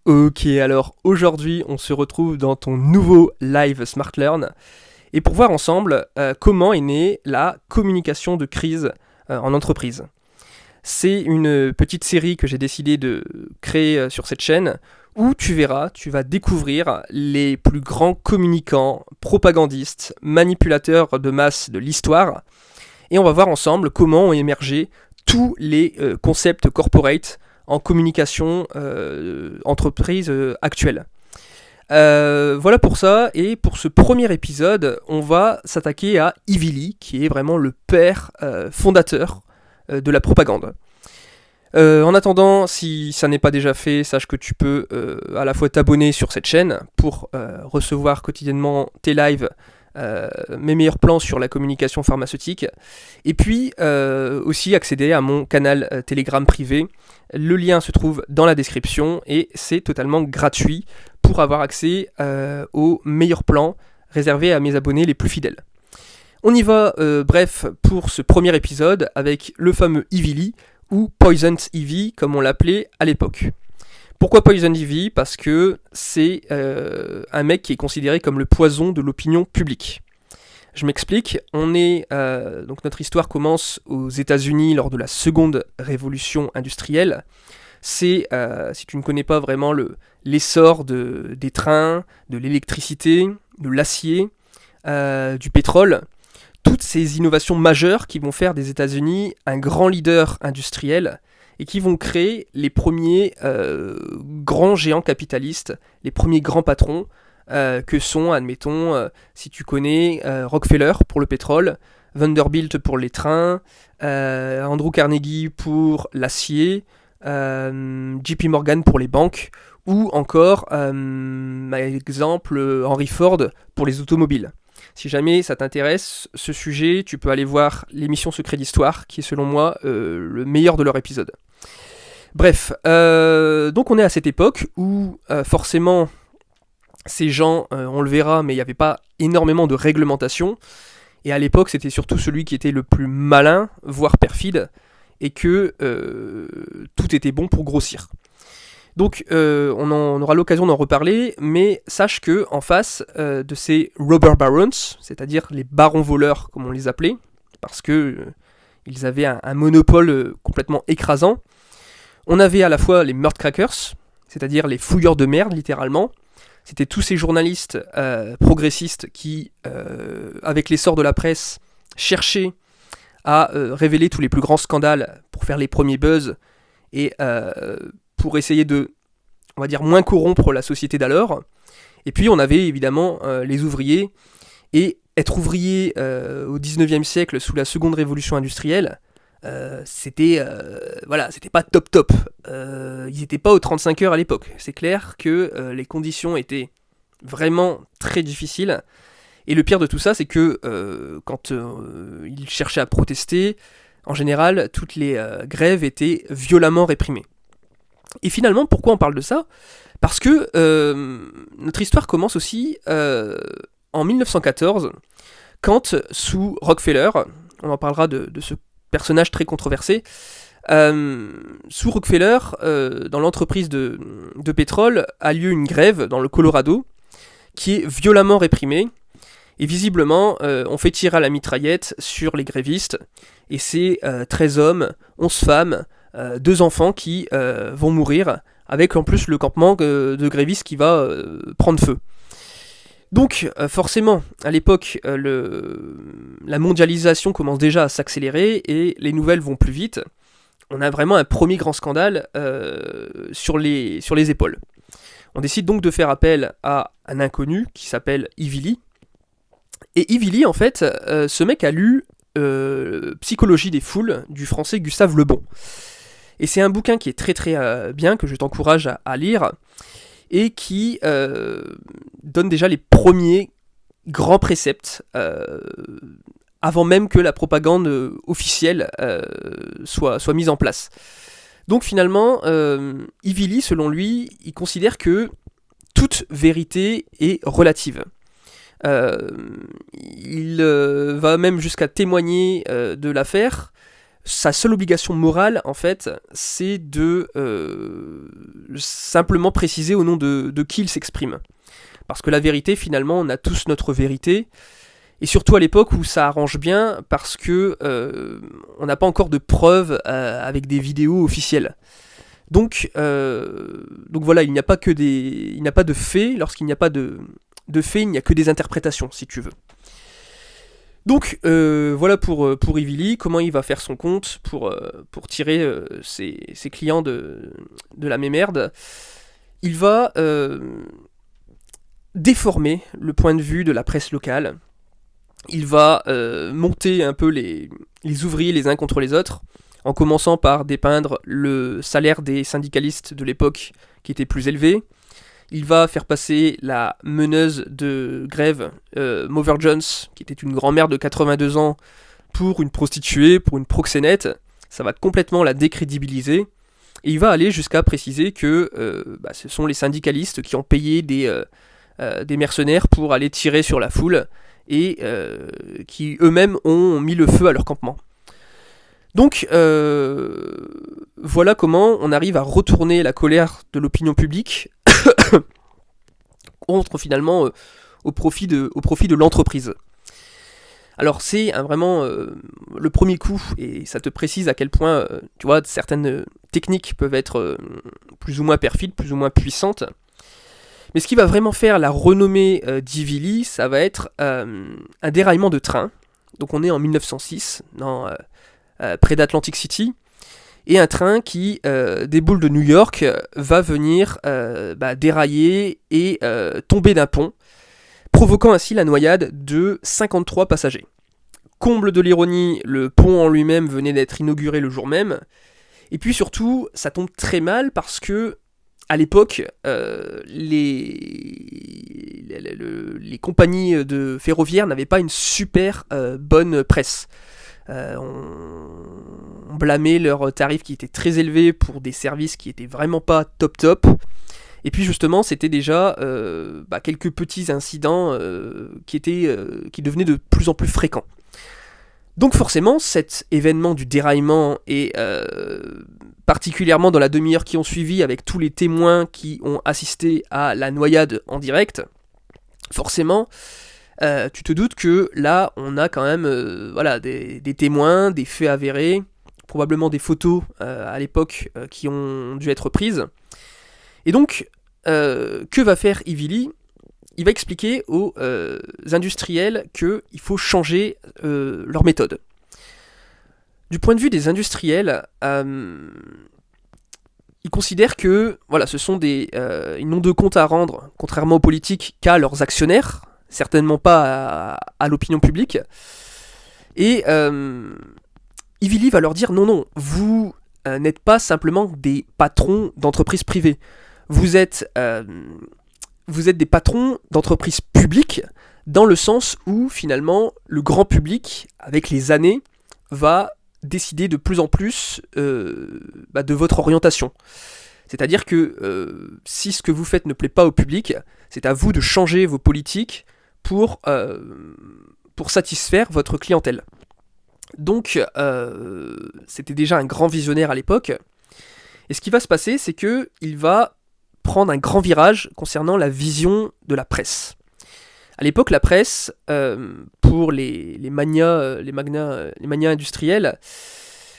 Ok, alors aujourd'hui on se retrouve dans ton nouveau live Smart Learn et pour voir ensemble comment est née la communication de crise en entreprise. C'est une petite série que j'ai décidé de créer sur cette chaîne où tu verras, tu vas découvrir les plus grands communicants, propagandistes, manipulateurs de masse de l'histoire et on va voir ensemble comment ont émergé tous les concepts corporate en communication entreprise actuelle. Voilà pour ça, et pour ce premier épisode, on va s'attaquer à Ivy Lee, qui est vraiment le père fondateur de la propagande. En attendant, si ça n'est pas déjà fait, sache que tu peux à la fois t'abonner sur cette chaîne pour recevoir quotidiennement tes lives, mes meilleurs plans sur la communication pharmaceutique, et puis aussi accéder à mon canal Telegram privé. Le lien se trouve dans la description et c'est totalement gratuit pour avoir accès aux meilleurs plans réservés à mes abonnés les plus fidèles. On y va, bref, pour ce premier épisode avec le fameux Ivy Lee, ou Poisoned Ivy comme on l'appelait à l'époque. Pourquoi Poison Ivy ? Parce que c'est un mec qui est considéré comme le poison de l'opinion publique. Je m'explique, donc notre histoire commence aux États-Unis lors de la seconde révolution industrielle. C'est, si tu ne connais pas vraiment l'essor des trains, de l'électricité, de l'acier, du pétrole, toutes ces innovations majeures qui vont faire des États-Unis un grand leader industriel et qui vont créer les premiers grands géants capitalistes, les premiers grands patrons, que sont, admettons, si tu connais, Rockefeller pour le pétrole, Vanderbilt pour les trains, Andrew Carnegie pour l'acier, JP Morgan pour les banques, ou encore, par exemple, Henry Ford pour les automobiles. Si jamais ça t'intéresse, ce sujet, tu peux aller voir l'émission Secret d'Histoire, qui est selon moi le meilleur de leur épisode. Bref, donc on est à cette époque où forcément ces gens, on le verra, mais il n'y avait pas énormément de réglementation, et à l'époque c'était surtout celui qui était le plus malin, voire perfide, et que tout était bon pour grossir. Donc on aura l'occasion d'en reparler, mais sache que en face de ces robber barons, c'est-à-dire les barons voleurs comme on les appelait, parce que ils avaient un monopole complètement écrasant, on avait à la fois les murdcrackers, c'est-à-dire les fouilleurs de merde littéralement. C'était tous ces journalistes progressistes qui, avec l'essor de la presse, cherchaient à révéler tous les plus grands scandales pour faire les premiers buzz et pour essayer de, on va dire, moins corrompre la société d'alors. Et puis on avait évidemment les ouvriers, et être ouvrier au 19e siècle sous la seconde révolution industrielle, c'était pas top. Ils n'étaient pas aux 35 heures à l'époque. C'est clair que les conditions étaient vraiment très difficiles. Et le pire de tout ça, c'est que quand ils cherchaient à protester, en général, toutes les grèves étaient violemment réprimées. Et finalement, pourquoi on parle de ça ? Parce que notre histoire commence aussi en 1914, quand sous Rockefeller, on en parlera de ce personnage très controversé, sous Rockefeller, dans l'entreprise de pétrole, a lieu une grève dans le Colorado, qui est violemment réprimée, et visiblement, on fait tirer à la mitraillette sur les grévistes, et c'est 13 hommes, 11 femmes, 2 enfants qui vont mourir, avec en plus le campement de grévistes qui va prendre feu. Donc forcément, à l'époque, la mondialisation commence déjà à s'accélérer et les nouvelles vont plus vite. On a vraiment un premier grand scandale sur les épaules. On décide donc de faire appel à un inconnu qui s'appelle Ivy Lee. Et Ivy Lee, en fait, ce mec a lu Psychologie des foules du français Gustave Le Bon. Et c'est un bouquin qui est très très bien, que je t'encourage à lire, et qui donne déjà les premiers grands préceptes avant même que la propagande officielle soit mise en place. Donc finalement, Ivy Lee, selon lui, il considère que toute vérité est relative. Il va même jusqu'à témoigner de l'affaire sa seule obligation morale, en fait, c'est de simplement préciser au nom de qui il s'exprime. Parce que la vérité, finalement, on a tous notre vérité, et surtout à l'époque où ça arrange bien, parce que on n'a pas encore de preuves avec des vidéos officielles. Donc voilà, il n'y a pas de faits. Lorsqu'il n'y a pas de faits, il n'y a que des interprétations, si tu veux. Donc voilà pour Ivily, comment il va faire son compte pour tirer ses clients de la mémerde. Il va déformer le point de vue de la presse locale. Il va monter un peu les ouvriers les uns contre les autres, en commençant par dépeindre le salaire des syndicalistes de l'époque qui était plus élevé. Il va faire passer la meneuse de grève, Mother Jones, qui était une grand-mère de 82 ans, pour une prostituée, pour une proxénète. Ça va complètement la décrédibiliser. Et il va aller jusqu'à préciser que ce sont les syndicalistes qui ont payé des mercenaires pour aller tirer sur la foule et qui eux-mêmes ont mis le feu à leur campement. Donc voilà comment on arrive à retourner la colère de l'opinion publique contre finalement au profit de l'entreprise. Alors c'est vraiment le premier coup, et ça te précise à quel point tu vois, certaines techniques peuvent être plus ou moins perfides, plus ou moins puissantes. Mais ce qui va vraiment faire la renommée d'Ivily, ça va être un déraillement de train. Donc on est en 1906, près d'Atlantic City, et un train qui déboule de New York va venir dérailler et tomber d'un pont, provoquant ainsi la noyade de 53 passagers. Comble de l'ironie, le pont en lui-même venait d'être inauguré le jour même, et puis surtout, ça tombe très mal parce que à l'époque, les compagnies ferroviaires n'avaient pas une super bonne presse. On blâmait leurs tarifs qui étaient très élevés pour des services qui étaient vraiment pas top. Et puis justement, c'était déjà quelques petits incidents qui devenaient de plus en plus fréquents. Donc forcément, cet événement du déraillement et particulièrement dans la demi-heure qui ont suivi avec tous les témoins qui ont assisté à la noyade en direct, forcément, tu te doutes que là, on a quand même des témoins, des faits avérés, probablement des photos à l'époque qui ont dû être prises. Et donc, que va faire Ivily ? Il va expliquer aux industriels qu'il faut changer leur méthode. Du point de vue des industriels, ils considèrent que ce sont ils n'ont de compte à rendre, contrairement aux politiques, qu'à leurs actionnaires, certainement pas à l'opinion publique. Et Ivily va leur dire non, vous n'êtes pas simplement des patrons d'entreprises privées. Vous êtes des patrons d'entreprises publiques, dans le sens où finalement le grand public, avec les années, va décider de plus en plus de votre orientation. C'est-à-dire que si ce que vous faites ne plaît pas au public, c'est à vous de changer vos politiques pour satisfaire votre clientèle. Donc c'était déjà un grand visionnaire à l'époque. Et ce qui va se passer, c'est qu'il va prendre un grand virage concernant la vision de la presse. À l'époque, la presse, pour les magnats industriels,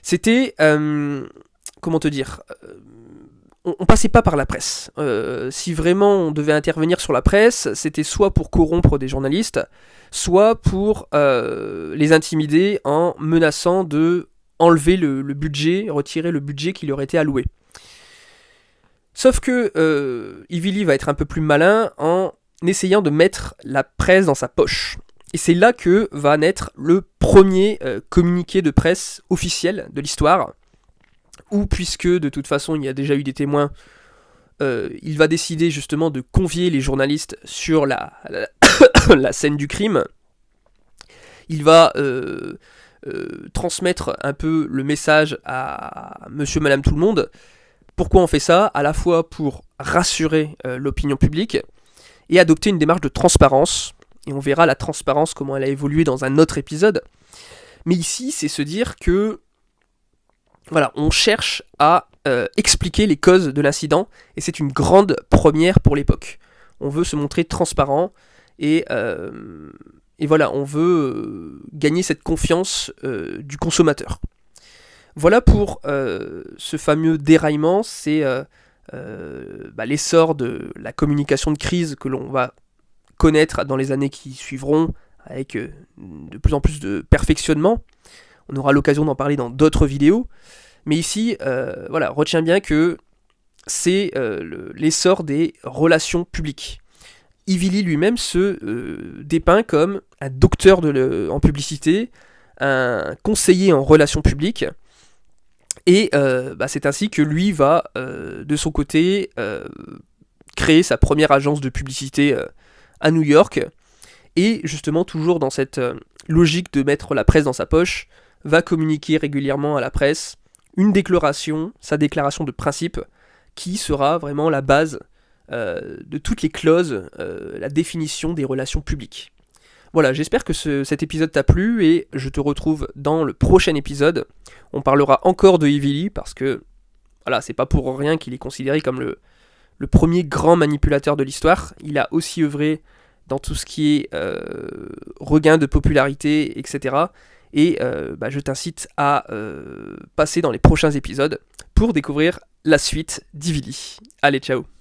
c'était, comment te dire, on passait pas par la presse. Si vraiment on devait intervenir sur la presse, c'était soit pour corrompre des journalistes, soit pour les intimider en menaçant de enlever le budget, retirer le budget qui leur était alloué. Sauf que Ivily va être un peu plus malin en essayant de mettre la presse dans sa poche. Et c'est là que va naître le premier communiqué de presse officiel de l'histoire, où, puisque de toute façon il y a déjà eu des témoins, il va décider justement de convier les journalistes sur la scène du crime. Il va transmettre un peu le message à monsieur, madame, tout le monde. Pourquoi on fait ça ? À la fois pour rassurer l'opinion publique et adopter une démarche de transparence. Et on verra la transparence, comment elle a évolué dans un autre épisode. Mais ici, c'est se dire que Voilà, on cherche à expliquer les causes de l'incident, et c'est une grande première pour l'époque. On veut se montrer transparent, et voilà, on veut gagner cette confiance du consommateur. Voilà pour ce fameux déraillement, c'est l'essor de la communication de crise que l'on va connaître dans les années qui suivront, avec de plus en plus de perfectionnement. On aura l'occasion d'en parler dans d'autres vidéos. Mais ici, voilà, retiens bien que c'est l'essor des relations publiques. Ivili lui-même se dépeint comme un docteur en publicité, un conseiller en relations publiques, et c'est ainsi que lui va, de son côté, créer sa première agence de publicité à New York, et justement, toujours dans cette logique de mettre la presse dans sa poche, va communiquer régulièrement à la presse sa déclaration de principe, qui sera vraiment la base de toutes les clauses, la définition des relations publiques. Voilà, j'espère que cet épisode t'a plu, et je te retrouve dans le prochain épisode. On parlera encore de Ivili, parce que voilà, c'est pas pour rien qu'il est considéré comme le premier grand manipulateur de l'histoire. Il a aussi œuvré dans tout ce qui est regain de popularité, etc. Et je t'incite à passer dans les prochains épisodes pour découvrir la suite d'Ivili. Allez, ciao!